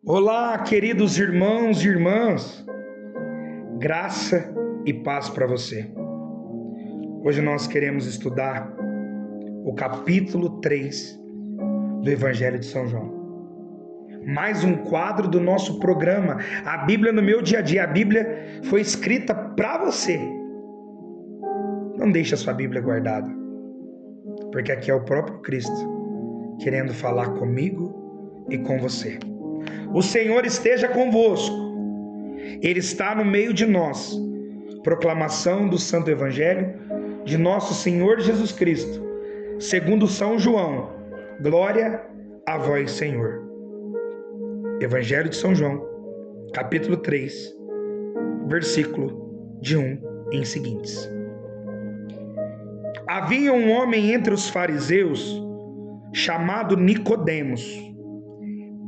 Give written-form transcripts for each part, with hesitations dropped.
Olá, queridos irmãos e irmãs, graça e paz para você. Hoje nós queremos estudar o capítulo 3 do Evangelho de São João. Mais um quadro do nosso programa, a Bíblia no meu dia a dia. A Bíblia foi escrita para você. Não deixe a sua Bíblia guardada, porque aqui é o próprio Cristo querendo falar comigo e com você. O Senhor esteja convosco, Ele está no meio de nós. Proclamação do Santo Evangelho de nosso Senhor Jesus Cristo, segundo São João. Glória a vós, Senhor. Evangelho de São João, capítulo 3, versículo de 1 em seguintes. Havia um homem entre os fariseus, chamado Nicodemos,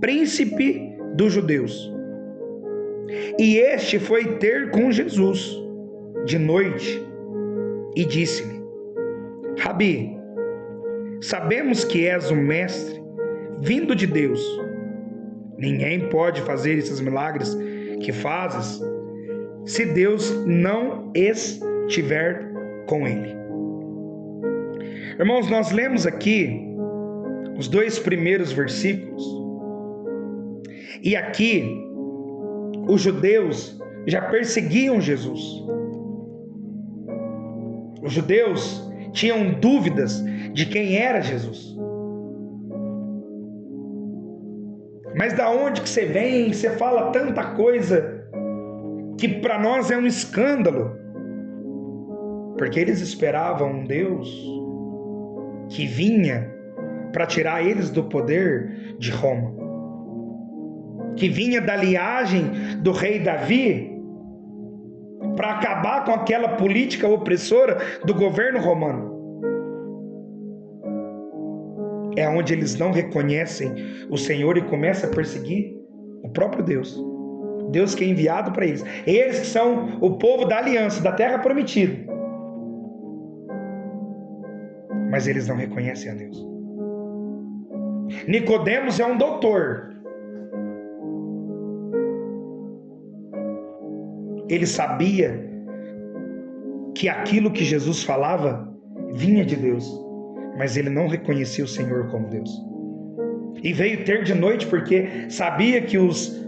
príncipe dos judeus. E este foi ter com Jesus de noite e disse-lhe: Rabi, sabemos que és um mestre vindo de Deus. Ninguém pode fazer esses milagres que fazes se Deus não estiver com ele. Irmãos, nós lemos aqui os dois primeiros versículos. E aqui, os judeus já perseguiam Jesus. Os judeus tinham dúvidas de quem era Jesus. Mas da onde que você vem? Você fala tanta coisa que para nós é um escândalo. Porque eles esperavam um Deus que vinha para tirar eles do poder de Roma, que vinha da linhagem do rei Davi para acabar com aquela política opressora do governo romano. É onde eles não reconhecem o Senhor e começam a perseguir o próprio Deus. Deus que é enviado para eles. Eles que são o povo da aliança, da terra prometida. Mas eles não reconhecem a Deus. Nicodemos é um doutor. Ele sabia que aquilo que Jesus falava vinha de Deus, mas ele não reconhecia o Senhor como Deus. E veio ter de noite porque sabia que os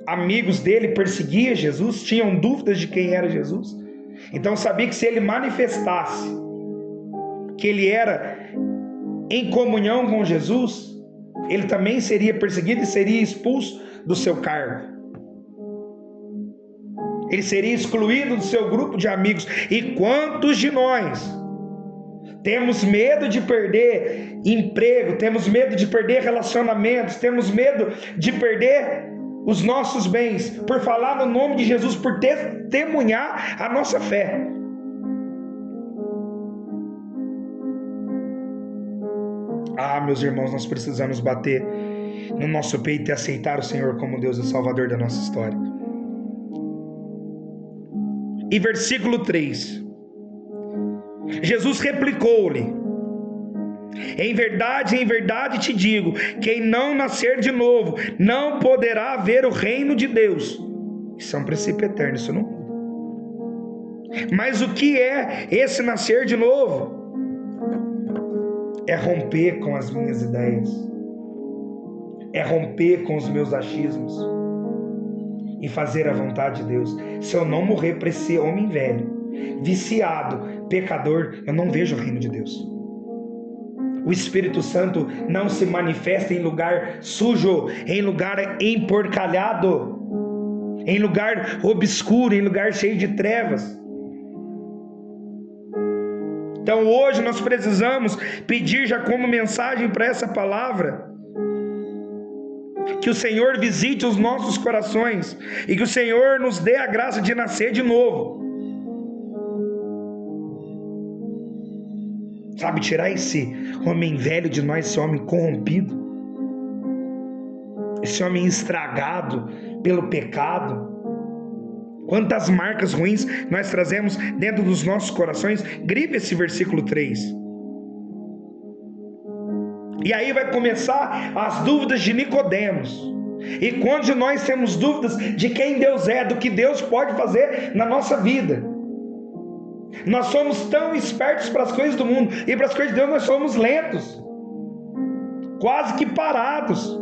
amigos dele perseguiam Jesus, tinham dúvidas de quem era Jesus. Então sabia que se ele manifestasse que ele era em comunhão com Jesus, ele também seria perseguido e seria expulso do seu cargo. Ele seria excluído do seu grupo de amigos. E quantos de nós temos medo de perder emprego, temos medo de perder relacionamentos, temos medo de perder os nossos bens, por falar no nome de Jesus, por testemunhar a nossa fé. Ah, meus irmãos, nós precisamos bater no nosso peito e aceitar o Senhor como Deus e Salvador da nossa história. E versículo 3, Jesus replicou-lhe: em verdade te digo, quem não nascer de novo não poderá ver o reino de Deus. Isso é um princípio eterno, isso não muda. Mas o que é esse nascer de novo? É romper com as minhas ideias, é romper com os meus achismos e fazer a vontade de Deus. Se eu não morrer para esse homem velho, viciado, pecador, eu não vejo o reino de Deus. O Espírito Santo não se manifesta em lugar sujo, em lugar emporcalhado, em lugar obscuro, em lugar cheio de trevas. Então hoje nós precisamos pedir já como mensagem para essa palavra, que o Senhor visite os nossos corações e que o Senhor nos dê a graça de nascer de novo. Sabe, tirar esse homem velho de nós, esse homem corrompido, esse homem estragado pelo pecado. Quantas marcas ruins nós trazemos dentro dos nossos corações. Gripe esse versículo 3. E aí vai começar as dúvidas de Nicodemos. E quando nós temos dúvidas de quem Deus é, do que Deus pode fazer na nossa vida, nós somos tão espertos para as coisas do mundo, e para as coisas de Deus nós somos lentos, quase que parados.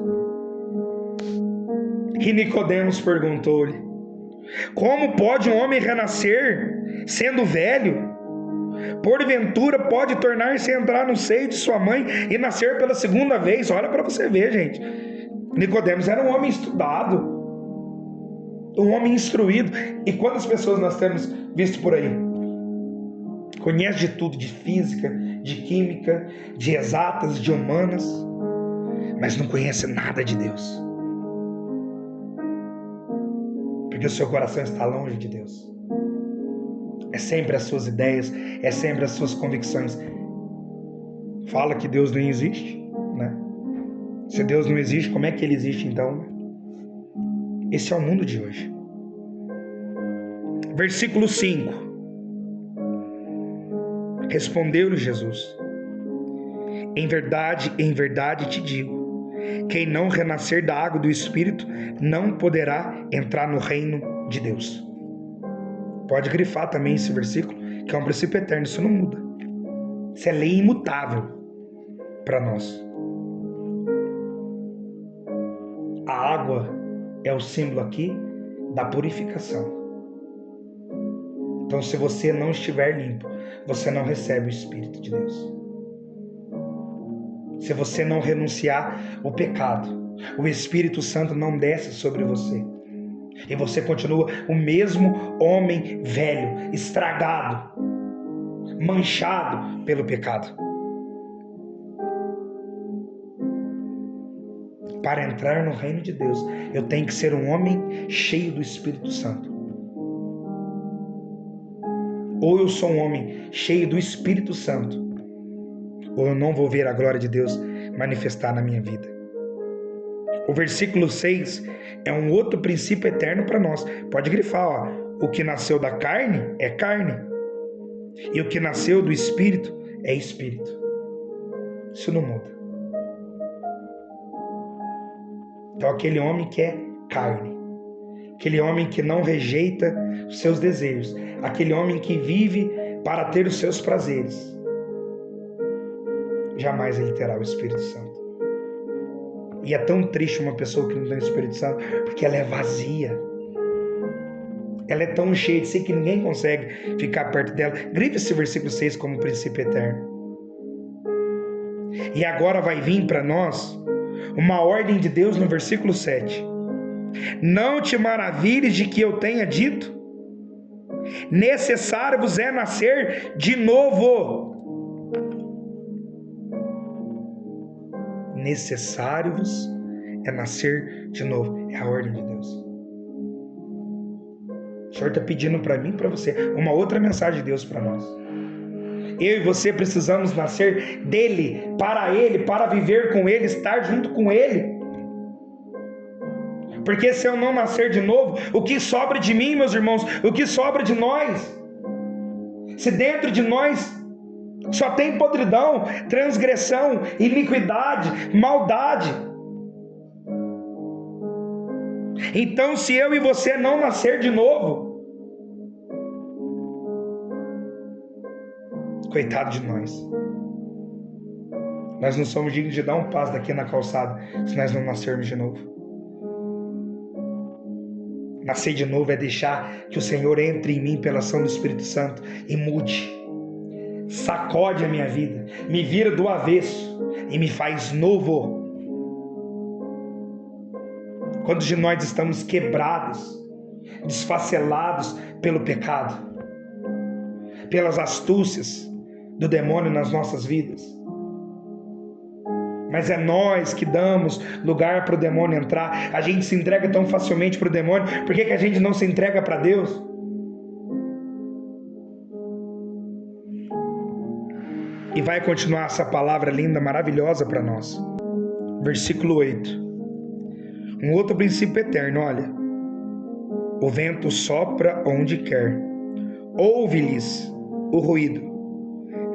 E Nicodemos perguntou-lhe: como pode um homem renascer sendo velho? Porventura pode tornar-se a entrar no seio de sua mãe e nascer pela segunda vez? Olha para você ver, gente. Nicodemos era um homem estudado, um homem instruído. E quantas pessoas nós temos visto por aí? Conhece de tudo, de física, de química, de exatas, de humanas, mas não conhece nada de Deus, porque o seu coração está longe de Deus. É sempre as suas ideias, é sempre as suas convicções. Fala que Deus nem existe, né? Se Deus não existe, como é que Ele existe então? Esse é o mundo de hoje. Versículo 5. Respondeu-lhe Jesus: em verdade te digo, quem não renascer da água e do Espírito não poderá entrar no reino de Deus. Pode grifar também esse versículo, que é um princípio eterno, isso não muda. Isso é lei imutável para nós. A água é o símbolo aqui da purificação. Então, se você não estiver limpo, você não recebe o Espírito de Deus. Se você não renunciar o pecado, o Espírito Santo não desce sobre você. E você continua o mesmo homem velho, estragado, manchado pelo pecado. Para entrar no reino de Deus, eu tenho que ser um homem cheio do Espírito Santo. Ou eu sou um homem cheio do Espírito Santo, ou eu não vou ver a glória de Deus manifestar na minha vida. O versículo 6 é um outro princípio eterno para nós. Pode grifar, ó. O que nasceu da carne é carne, e o que nasceu do Espírito é Espírito. Isso não muda. Então aquele homem que é carne, aquele homem que não rejeita os seus desejos, aquele homem que vive para ter os seus prazeres, jamais ele terá o Espírito Santo. E é tão triste uma pessoa que não tem o Espírito Santo, porque ela é vazia. Ela é tão cheia de si que ninguém consegue ficar perto dela. Grife esse versículo 6 como princípio eterno. E agora vai vir para nós uma ordem de Deus no versículo 7. Não te maravilhes de que eu tenha dito, necessário vos é nascer de novo. Necessário-vos é nascer de novo. É a ordem de Deus. O Senhor está pedindo para mim e para você uma outra mensagem de Deus para nós. Eu e você precisamos nascer dele, para viver com ele, estar junto com ele. Porque se eu não nascer de novo, o que sobra de mim, meus irmãos? O que sobra de nós? Se dentro de nós só tem podridão, transgressão, iniquidade, maldade. Então, se eu e você não nascer de novo, coitado de nós. Nós não somos dignos de dar um passo daqui na calçada se nós não nascermos de novo. Nascer de novo é deixar que o Senhor entre em mim pela ação do Espírito Santo e mude. Sacode a minha vida, me vira do avesso e me faz novo. Quantos de nós estamos quebrados, desfacelados pelo pecado, pelas astúcias do demônio nas nossas vidas? Mas é nós que damos lugar para o demônio entrar. A gente se entrega tão facilmente para o demônio. Por que a gente não se entrega para Deus? E vai continuar essa palavra linda, maravilhosa para nós. Versículo 8. Um outro princípio eterno, olha. O vento sopra onde quer. Ouve-lhes o ruído,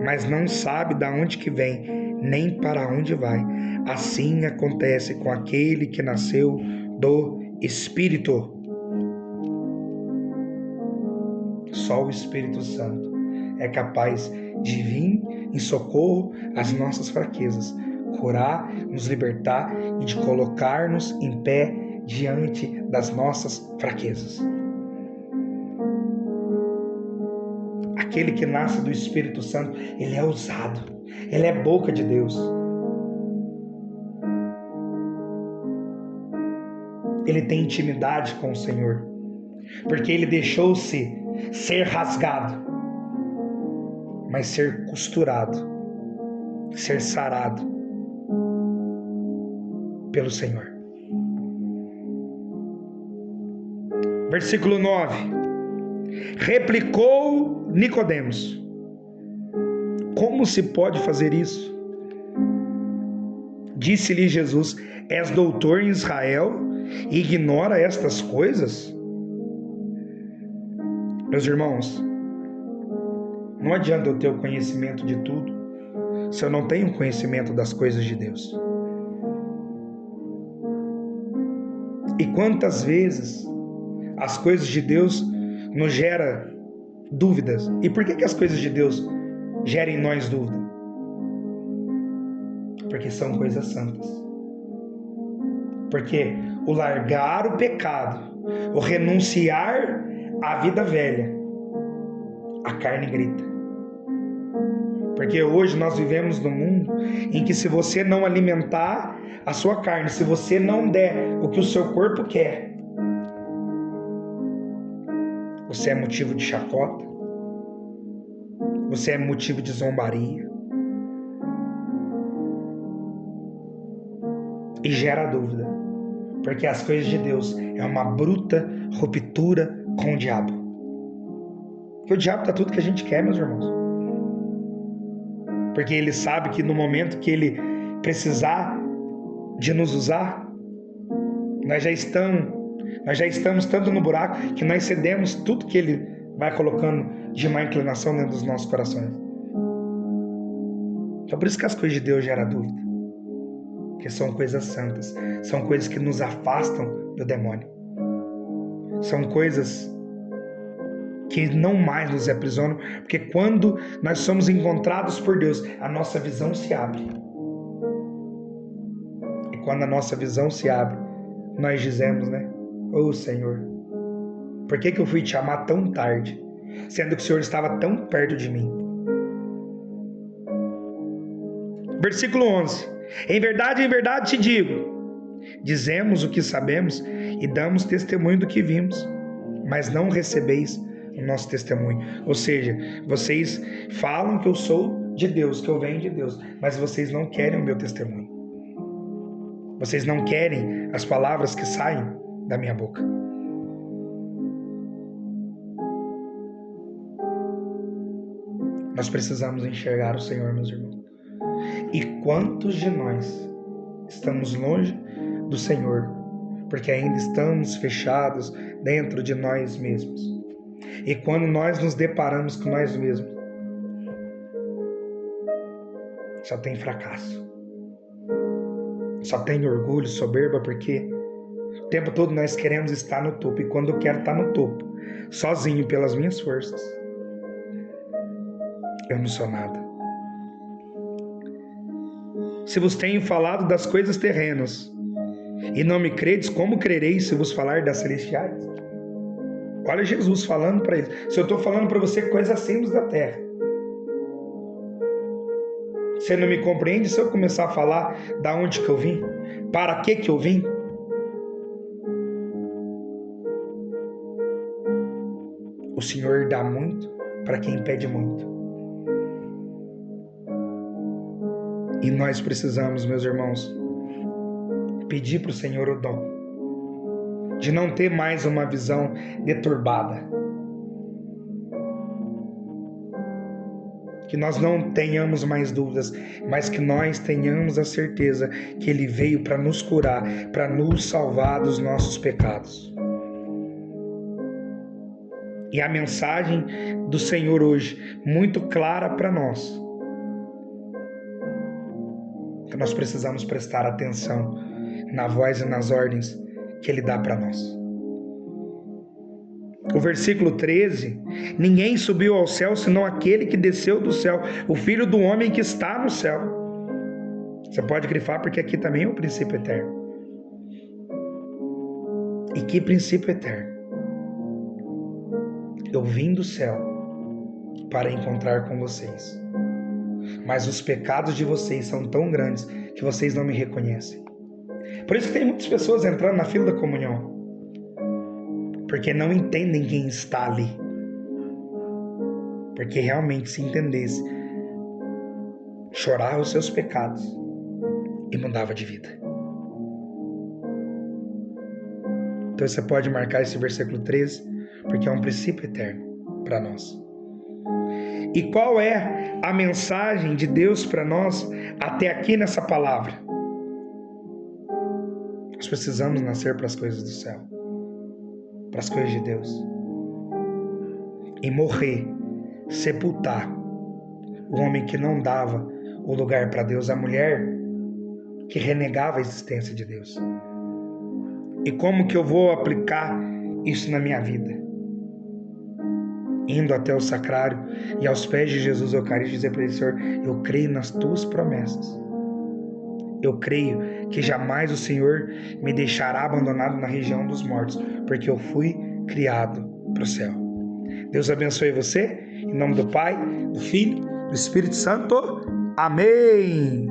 mas não sabe de onde que vem, nem para onde vai. Assim acontece com aquele que nasceu do Espírito. Só o Espírito Santo é capaz de vir em socorro às nossas fraquezas, curar, nos libertar e de colocar-nos em pé diante das nossas fraquezas. Aquele que nasce do Espírito Santo, ele é ousado, ele é boca de Deus. Ele tem intimidade com o Senhor, porque ele deixou-se ser rasgado, mas ser costurado, ser sarado pelo Senhor. Versículo 9. Replicou Nicodemos: como se pode fazer isso? Disse-lhe Jesus: és doutor em Israel e ignora estas coisas? Meus irmãos, não adianta eu ter o conhecimento de tudo se eu não tenho conhecimento das coisas de Deus. E quantas vezes as coisas de Deus nos geram dúvidas? E por que as coisas de Deus geram em nós dúvida? Porque são coisas santas. Porque o largar o pecado, o renunciar à vida velha, a carne grita. Porque hoje nós vivemos num mundo em que, se você não alimentar a sua carne, se você não der o que o seu corpo quer, você é motivo de chacota, você é motivo de zombaria, e gera dúvida, porque as coisas de Deus é uma bruta ruptura com o diabo. Porque o diabo dá tudo que a gente quer, meus irmãos. Porque ele sabe que no momento que ele precisar de nos usar, nós já estamos tanto no buraco que nós cedemos tudo que ele vai colocando de má inclinação dentro dos nossos corações. Então por isso que as coisas de Deus geram dúvida. Porque são coisas santas, são coisas que nos afastam do demônio. São coisas que não mais nos aprisionam, porque quando nós somos encontrados por Deus, a nossa visão se abre. E quando a nossa visão se abre, nós dizemos, né? Ô Senhor, por que eu fui te amar tão tarde, sendo que o Senhor estava tão perto de mim? Versículo 11. Em verdade te digo, dizemos o que sabemos e damos testemunho do que vimos, mas não recebeis o nosso testemunho. Ou seja, vocês falam que eu sou de Deus, que eu venho de Deus, mas vocês não querem o meu testemunho. Vocês não querem as palavras que saem da minha boca. Nós precisamos enxergar o Senhor, meus irmãos. E quantos de nós estamos longe do Senhor, porque ainda estamos fechados dentro de nós mesmos. E quando nós nos deparamos com nós mesmos, só tem fracasso, só tem orgulho, soberba, porque o tempo todo nós queremos estar no topo. E quando eu quero estar no topo, sozinho, pelas minhas forças, eu não sou nada. Se vos tenho falado das coisas terrenas e não me credes, como crereis se vos falar das celestiais? Olha Jesus falando para eles. Se eu estou falando para você coisas simples da terra, você não me compreende se eu começar a falar da onde que eu vim? Para que eu vim? O Senhor dá muito para quem pede muito. E nós precisamos, meus irmãos, pedir para o Senhor o dom de não ter mais uma visão deturbada. Que nós não tenhamos mais dúvidas, mas que nós tenhamos a certeza que Ele veio para nos curar, para nos salvar dos nossos pecados. E a mensagem do Senhor hoje, muito clara para nós, que nós precisamos prestar atenção na voz e nas ordens que Ele dá para nós. O versículo 13: ninguém subiu ao céu senão aquele que desceu do céu, o Filho do homem que está no céu. Você pode grifar, porque aqui também é o princípio eterno. E que princípio eterno? Eu vim do céu para encontrar com vocês, mas os pecados de vocês são tão grandes que vocês não me reconhecem. Por isso que tem muitas pessoas entrando na fila da comunhão, porque não entendem quem está ali. Porque realmente, se entendesse, chorava os seus pecados e mudava de vida. Então você pode marcar esse versículo 13, porque é um princípio eterno para nós. E qual é a mensagem de Deus para nós até aqui nessa palavra? Nós precisamos nascer para as coisas do céu, para as coisas de Deus, e morrer, sepultar o homem que não dava o lugar para Deus, a mulher que renegava a existência de Deus. E como que eu vou aplicar isso na minha vida? Indo até o sacrário e aos pés de Jesus Eucarístico, dizer para ele: Senhor, eu creio nas tuas promessas. Eu creio que jamais o Senhor me deixará abandonado na região dos mortos, porque eu fui criado para o céu. Deus abençoe você, em nome do Pai, do Filho, do Espírito Santo. Amém.